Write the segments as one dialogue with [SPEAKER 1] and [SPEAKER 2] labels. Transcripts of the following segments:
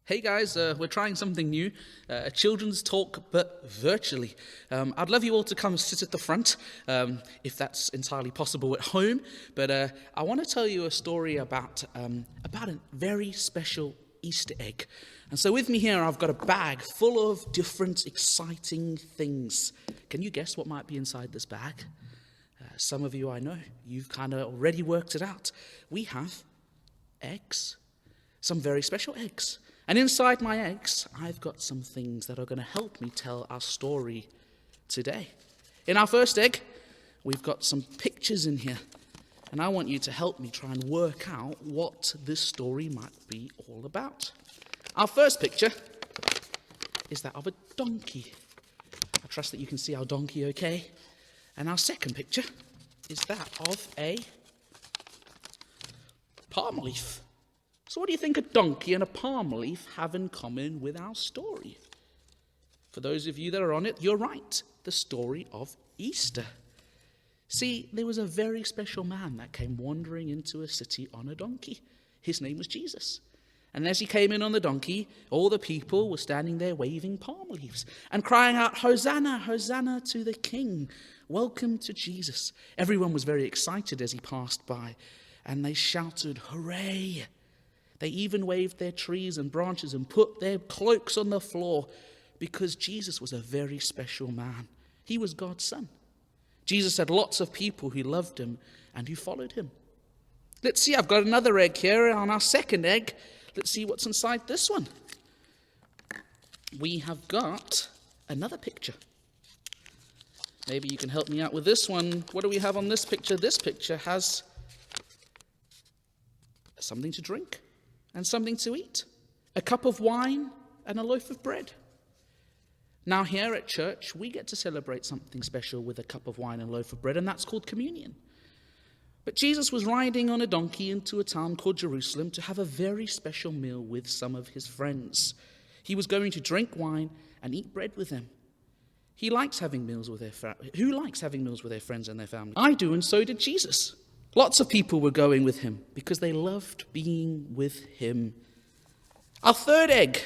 [SPEAKER 1] Hey guys, we're trying something new, a children's talk, but virtually. I'd love you all to come sit at the front, if that's entirely possible at home. But I want to tell you a story about a very special Easter egg. And so with me here, I've got a bag full of different exciting things. Can you guess what might be inside this bag? Some of you I know, you've kind of already worked it out. We have eggs, some very special eggs. And inside my eggs, I've got some things that are going to help me tell our story today. In our first egg, we've got some pictures in here. And I want you to help me try and work out what this story might be all about. Our first picture is that of a donkey. I trust that you can see our donkey okay. And our second picture is that of a palm leaf. So what do you think a donkey and a palm leaf have in common with our story? For those of you that are on it, you're right, the story of Easter. See, there was a very special man that came wandering into a city on a donkey. His name was Jesus. And as he came in on the donkey, all the people were standing there waving palm leaves and crying out, "Hosanna, Hosanna to the King. Welcome to Jesus." Everyone was very excited as he passed by, and they shouted, "Hooray!" They even waved their trees and branches and put their cloaks on the floor because Jesus was a very special man. He was God's son. Jesus had lots of people who loved him and who followed him. Let's see, I've got another egg here on our second egg. Let's see what's inside this one. We have got another picture. Maybe you can help me out with this one. What do we have on this picture? This picture has something to drink and something to eat, a cup of wine and a loaf of bread. Now here at church, we get to celebrate something special with a cup of wine and a loaf of bread, and that's called communion. But Jesus was riding on a donkey into a town called Jerusalem to have a very special meal with some of his friends. He was going to drink wine and eat bread with them. He likes having meals with Who likes having meals with their friends and their family? I do, and so did Jesus. Lots of people were going with him because they loved being with him. Our third egg.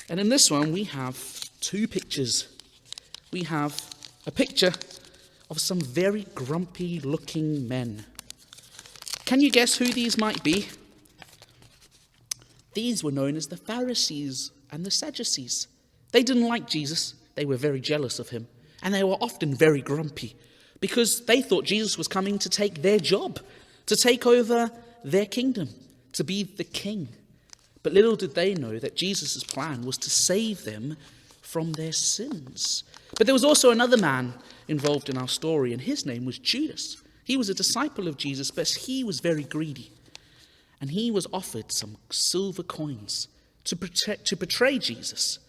[SPEAKER 1] And in this one, we have two pictures. We have a picture of some very grumpy-looking men. Can you guess who these might be? These were known as the Pharisees and the Sadducees. They didn't like Jesus. They were very jealous of him. And they were often very grumpy, because they thought Jesus was coming to take their job, to take over their kingdom, to be the king. But little did they know that Jesus' plan was to save them from their sins. But there was also another man involved in our story, and his name was Judas. He was a disciple of Jesus, but he was very greedy. And he was offered some silver coins to betray Jesus.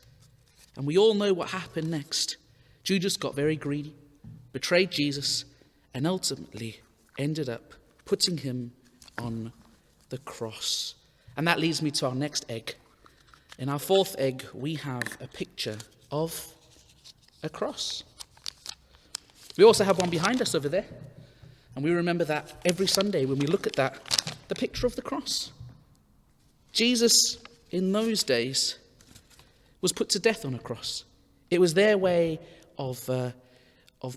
[SPEAKER 1] And we all know what happened next. Judas got very greedy, betrayed Jesus, and ultimately ended up putting him on the cross. And that leads me to our next egg. In our fourth egg, we have a picture of a cross. We also have one behind us over there. And we remember that every Sunday when we look at that, the picture of the cross. Jesus, in those days, was put to death on a cross. It was their way of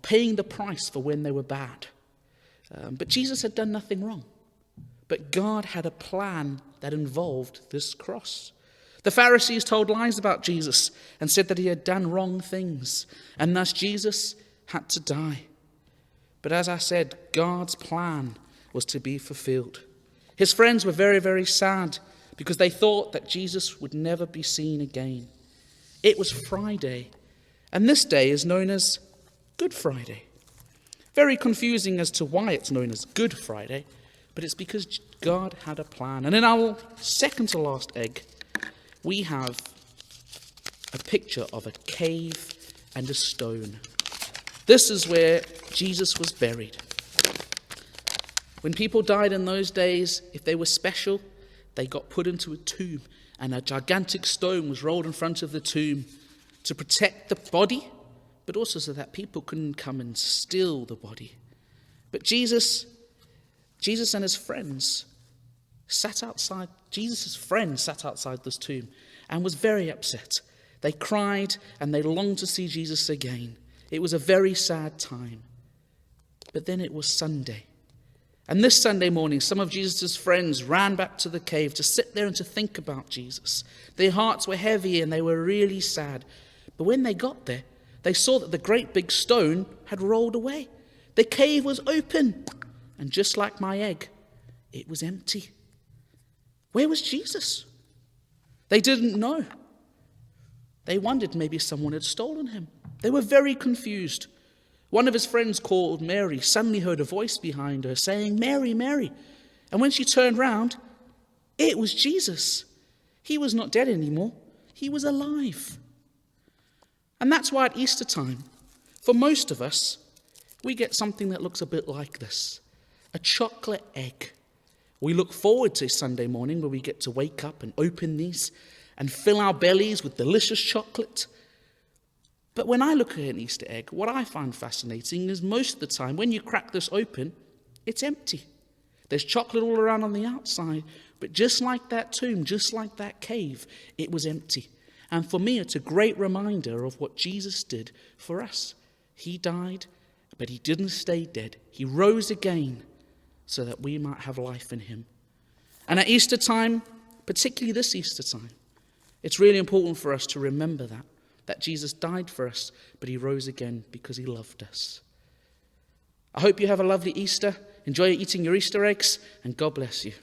[SPEAKER 1] paying the price for when they were bad. But Jesus had done nothing wrong. But God had a plan that involved this cross. The Pharisees told lies about Jesus and said that he had done wrong things, and thus Jesus had to die. But as I said, God's plan was to be fulfilled. His friends were very, very sad because they thought that Jesus would never be seen again. It was Friday, and this day is known as Good Friday. Very confusing as to why it's known as Good Friday, but it's because God had a plan. And in our second to last egg, we have a picture of a cave and a stone. This is where Jesus was buried. When people died in those days, if they were special, they got put into a tomb, and a gigantic stone was rolled in front of the tomb to protect the body, but also so that people couldn't come and steal the body. But Jesus and his friends sat outside, Jesus' friend sat outside this tomb and was very upset. They cried and they longed to see Jesus again. It was a very sad time. But then it was Sunday. And this Sunday morning, some of Jesus' friends ran back to the cave to sit there and to think about Jesus. Their hearts were heavy and they were really sad. But when they got there, they saw that the great big stone had rolled away. The cave was open. And just like my egg, it was empty. Where was Jesus? They didn't know. They wondered maybe someone had stolen him. They were very confused. One of his friends called Mary suddenly heard a voice behind her saying, "Mary, Mary." And when she turned round, it was Jesus. He was not dead anymore. He was alive. And that's why at Easter time, for most of us, we get something that looks a bit like this, a chocolate egg. We look forward to Sunday morning where we get to wake up and open these and fill our bellies with delicious chocolate. But when I look at an Easter egg, what I find fascinating is most of the time when you crack this open, it's empty. There's chocolate all around on the outside, but just like that tomb, just like that cave, it was empty. And for me, it's a great reminder of what Jesus did for us. He died, but he didn't stay dead. He rose again so that we might have life in him. And at Easter time, particularly this Easter time, it's really important for us to remember that Jesus died for us, but he rose again because he loved us. I hope you have a lovely Easter. Enjoy eating your Easter eggs, and God bless you.